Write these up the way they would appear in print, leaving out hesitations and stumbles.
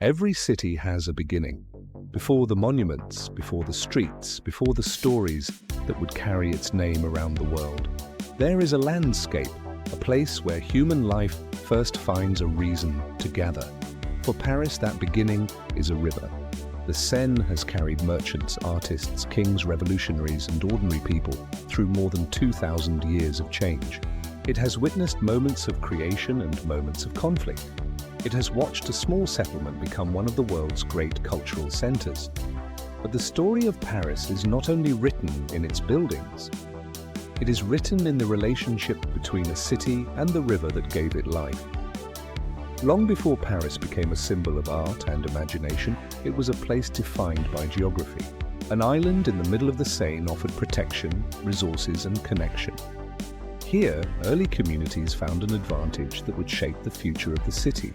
Every city has a beginning. Before the monuments, before the streets, before the stories that would carry its name around the world. There is a landscape, a place where human life first finds a reason to gather. For Paris, that beginning is a river. The Seine has carried merchants, artists, kings, revolutionaries, and ordinary people through more than 2,000 years of change. It has witnessed moments of creation and moments of conflict. It has watched a small settlement become one of the world's great cultural centers. But the story of Paris is not only written in its buildings, it is written in the relationship between a city and the river that gave it life. Long before Paris became a symbol of art and imagination, it was a place defined by geography. An island in the middle of the Seine offered protection, resources, and connection. Here, early communities found an advantage that would shape the future of the city.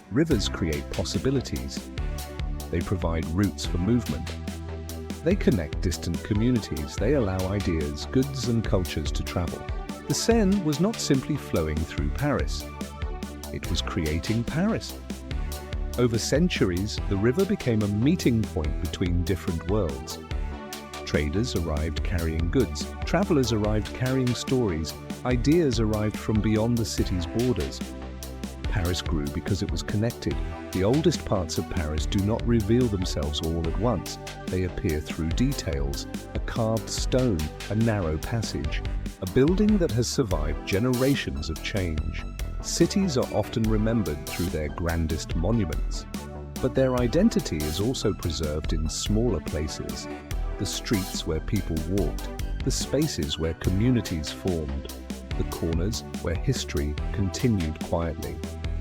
Rivers create possibilities. They provide routes for movement. They connect distant communities. They allow ideas, goods, and cultures to travel. The Seine was not simply flowing through Paris. It was creating Paris. Over centuries, the river became a meeting point between different worlds. Traders arrived carrying goods, travelers arrived carrying stories, ideas arrived from beyond the city's borders. Paris grew because it was connected. The oldest parts of Paris do not reveal themselves all at once. They appear through details, a carved stone, a narrow passage, a building that has survived generations of change. Cities are often remembered through their grandest monuments, but their identity is also preserved in smaller places. The streets where people walked, the spaces where communities formed, the corners where history continued quietly.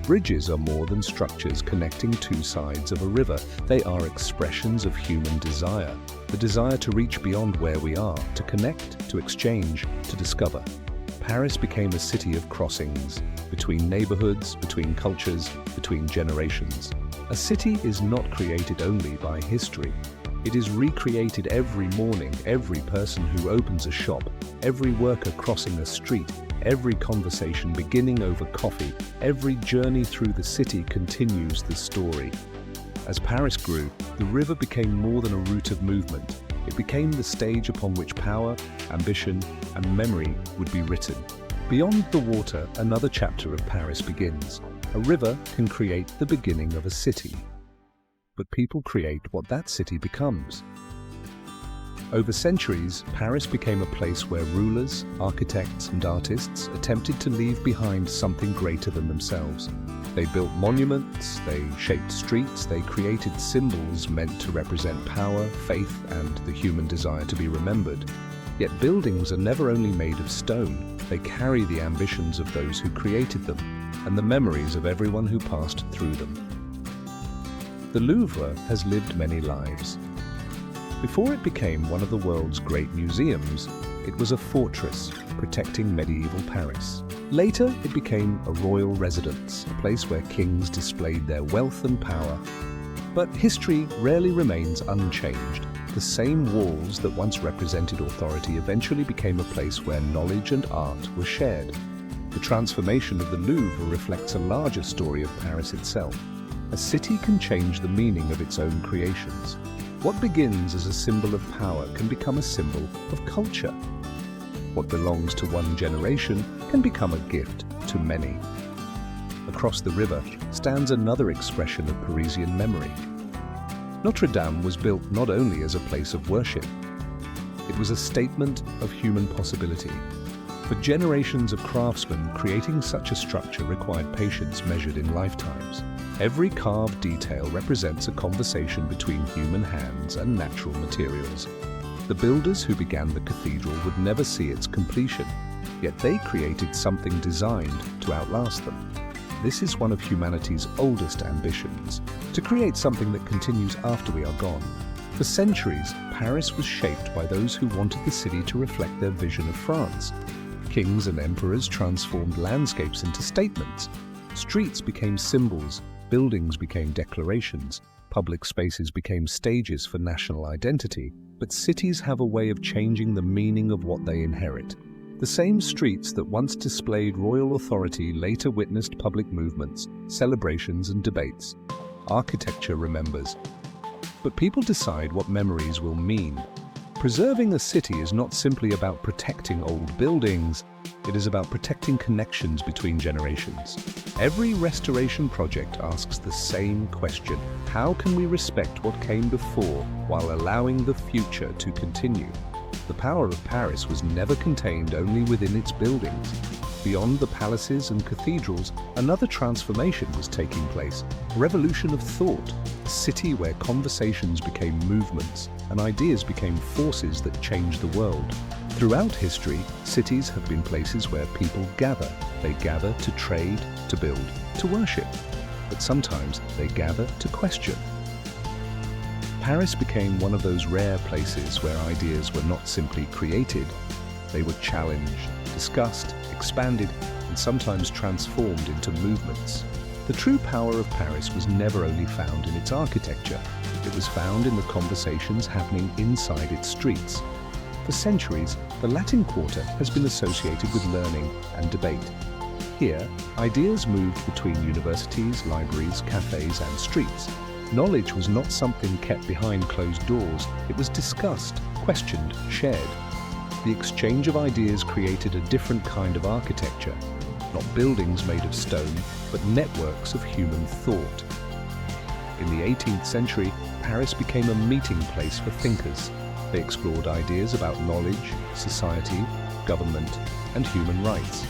Bridges are more than structures connecting two sides of a river. They are expressions of human desire, the desire to reach beyond where we are, to connect, to exchange, to discover. Paris became a city of crossings, between neighborhoods, between cultures, between generations. A city is not created only by history. It is recreated every morning, every person who opens a shop, every worker crossing a street, every conversation beginning over coffee, every journey through the city continues the story. As Paris grew, the river became more than a route of movement. It became the stage upon which power, ambition, and memory would be written. Beyond the water, another chapter of Paris begins. A river can create the beginning of a city, but people create what that city becomes. Over centuries, Paris became a place where rulers, architects, and artists attempted to leave behind something greater than themselves. They built monuments, they shaped streets, they created symbols meant to represent power, faith, and the human desire to be remembered. Yet buildings are never only made of stone, they carry the ambitions of those who created them, and the memories of everyone who passed through them. The Louvre has lived many lives. Before it became one of the world's great museums, it was a fortress protecting medieval Paris. Later, it became a royal residence, a place where kings displayed their wealth and power. But history rarely remains unchanged. The same walls that once represented authority eventually became a place where knowledge and art were shared. The transformation of the Louvre reflects a larger story of Paris itself. A city can change the meaning of its own creations. What begins as a symbol of power can become a symbol of culture. What belongs to one generation can become a gift to many. Across the river stands another expression of Parisian memory. Notre-Dame was built not only as a place of worship, it was a statement of human possibility. For generations of craftsmen, creating such a structure required patience measured in lifetimes. Every carved detail represents a conversation between human hands and natural materials. The builders who began the cathedral would never see its completion, yet they created something designed to outlast them. This is one of humanity's oldest ambitions, to create something that continues after we are gone. For centuries, Paris was shaped by those who wanted the city to reflect their vision of France. Kings and emperors transformed landscapes into statements. Streets became symbols, buildings became declarations, public spaces became stages for national identity. But cities have a way of changing the meaning of what they inherit. The same streets that once displayed royal authority later witnessed public movements, celebrations, and debates. architecture remembers. But people decide what memories will mean. Preserving a city is not simply about protecting old buildings, it is about protecting connections between generations. Every restoration project asks the same question: how can we respect what came before while allowing the future to continue? The power of Paris was never contained only within its buildings. Beyond the palaces and cathedrals, another transformation was taking place, a revolution of thought, a city where conversations became movements and ideas became forces that changed the world. Throughout history, cities have been places where people gather. They gather to trade, to build, to worship. But sometimes they gather to question. Paris became one of those rare places where ideas were not simply created, they were challenged, discussed, expanded, and sometimes transformed into movements. The true power of Paris was never only found in its architecture, it was found in the conversations happening inside its streets. For centuries, the Latin Quarter has been associated with learning and debate. Here, ideas moved between universities, libraries, cafes, and streets. Knowledge was not something kept behind closed doors, it was discussed, questioned, shared. The exchange of ideas created a different kind of architecture, not buildings made of stone, but networks of human thought. In the 18th century, Paris became a meeting place for thinkers. They explored ideas about knowledge, society, government, and human rights.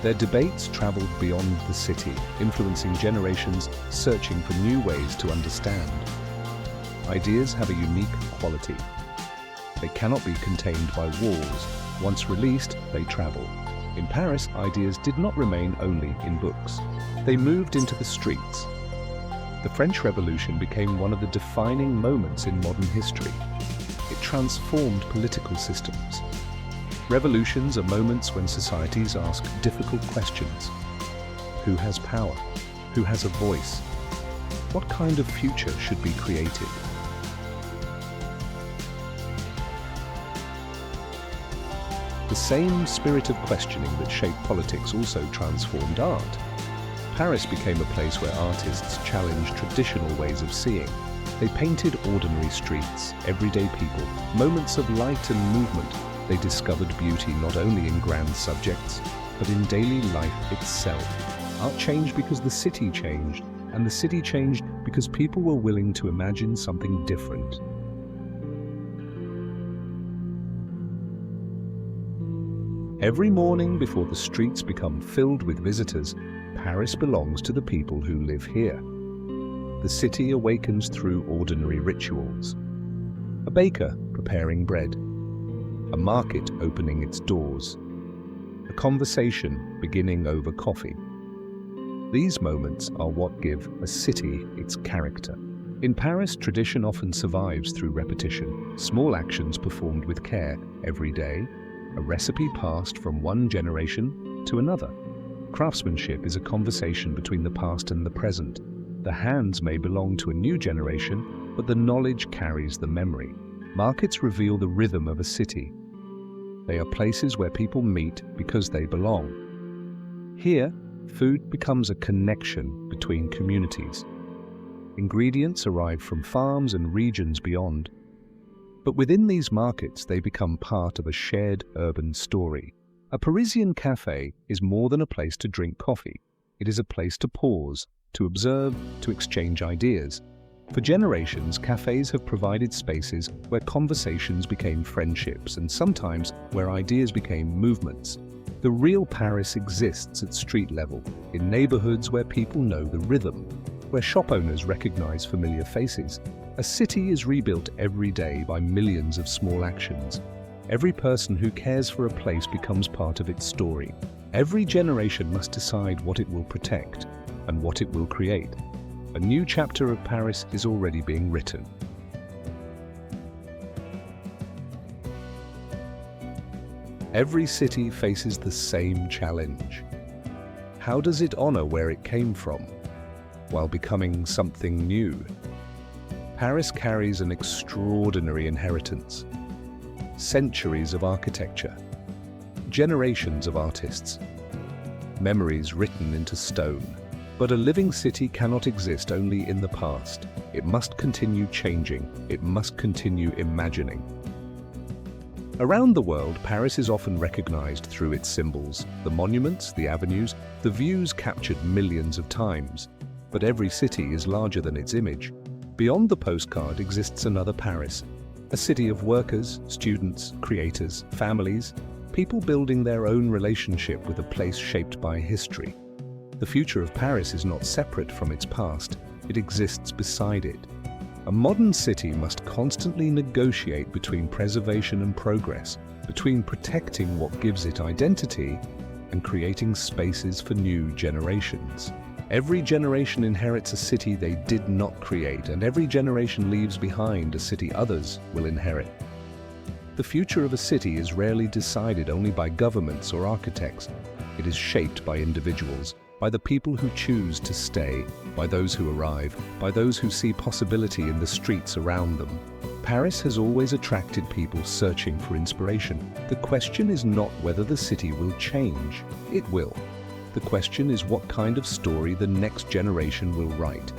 Their debates traveled beyond the city, influencing generations searching for new ways to understand. Ideas have a unique quality. They cannot be contained by walls. Once released, they travel. In Paris, ideas did not remain only in books. They moved into the streets. The French Revolution became one of the defining moments in modern history. It transformed political systems. Revolutions are moments when societies ask difficult questions. Who has power? Who has a voice? What kind of future should be created? The same spirit of questioning that shaped politics also transformed art. Paris became a place where artists challenged traditional ways of seeing. They painted ordinary streets, everyday people, moments of light and movement. They discovered beauty not only in grand subjects, but in daily life itself. Art changed because the city changed, and the city changed because people were willing to imagine something different. Every morning before the streets become filled with visitors, Paris belongs to the people who live here. The city awakens through ordinary rituals. A baker preparing bread. A market opening its doors. A conversation beginning over coffee. These moments are what give a city its character. In Paris, tradition often survives through repetition. Small actions performed with care every day. A recipe passed from one generation to another. Craftsmanship is a conversation between the past and the present. The hands may belong to a new generation, but the knowledge carries the memory. Markets reveal the rhythm of a city. They are places where people meet because they belong. Here, food becomes a connection between communities. Ingredients arrive from farms and regions beyond. But within these markets, they become part of a shared urban story. A Parisian café is more than a place to drink coffee. It is a place to pause, to observe, to exchange ideas. For generations, cafés have provided spaces where conversations became friendships and sometimes where ideas became movements. The real Paris exists at street level, in neighborhoods where people know the rhythm, where shop owners recognize familiar faces. A city is rebuilt every day by millions of small actions. Every person who cares for a place becomes part of its story. Every generation must decide what it will protect and what it will create. A new chapter of Paris is already being written. Every city faces the same challenge. How does it honor where it came from, while becoming something new? Paris carries an extraordinary inheritance. Centuries of architecture, generations of artists, memories written into stone. But a living city cannot exist only in the past. It must continue changing. It must continue imagining. Around the world, Paris is often recognized through its symbols, the monuments, the avenues, the views captured millions of times. But every city is larger than its image. Beyond the postcard exists another Paris, a city of workers, students, creators, families, people building their own relationship with a place shaped by history. The future of Paris is not separate from its past, it exists beside it. A modern city must constantly negotiate between preservation and progress, between protecting what gives it identity and creating spaces for new generations. Every generation inherits a city they did not create, and every generation leaves behind a city others will inherit. The future of a city is rarely decided only by governments or architects. It is shaped by individuals, by the people who choose to stay, by those who arrive, by those who see possibility in the streets around them. Paris has always attracted people searching for inspiration. The question is not whether the city will change. It will. The question is what kind of story the next generation will write.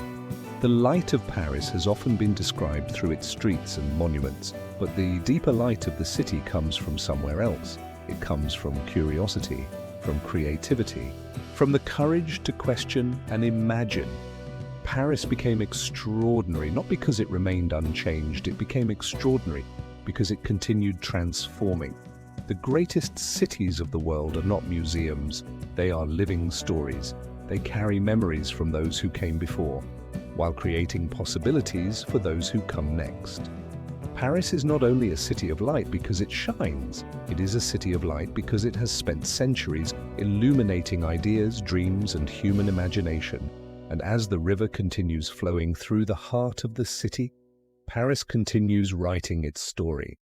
The light of Paris has often been described through its streets and monuments, but the deeper light of the city comes from somewhere else. It comes from curiosity, from creativity, from the courage to question and imagine. Paris became extraordinary not because it remained unchanged, it became extraordinary because it continued transforming. The greatest cities of the world are not museums, they are living stories. They carry memories from those who came before, while creating possibilities for those who come next. Paris is not only a city of light because it shines, it is a city of light because it has spent centuries illuminating ideas, dreams, and human imagination. And as the river continues flowing through the heart of the city, Paris continues writing its story.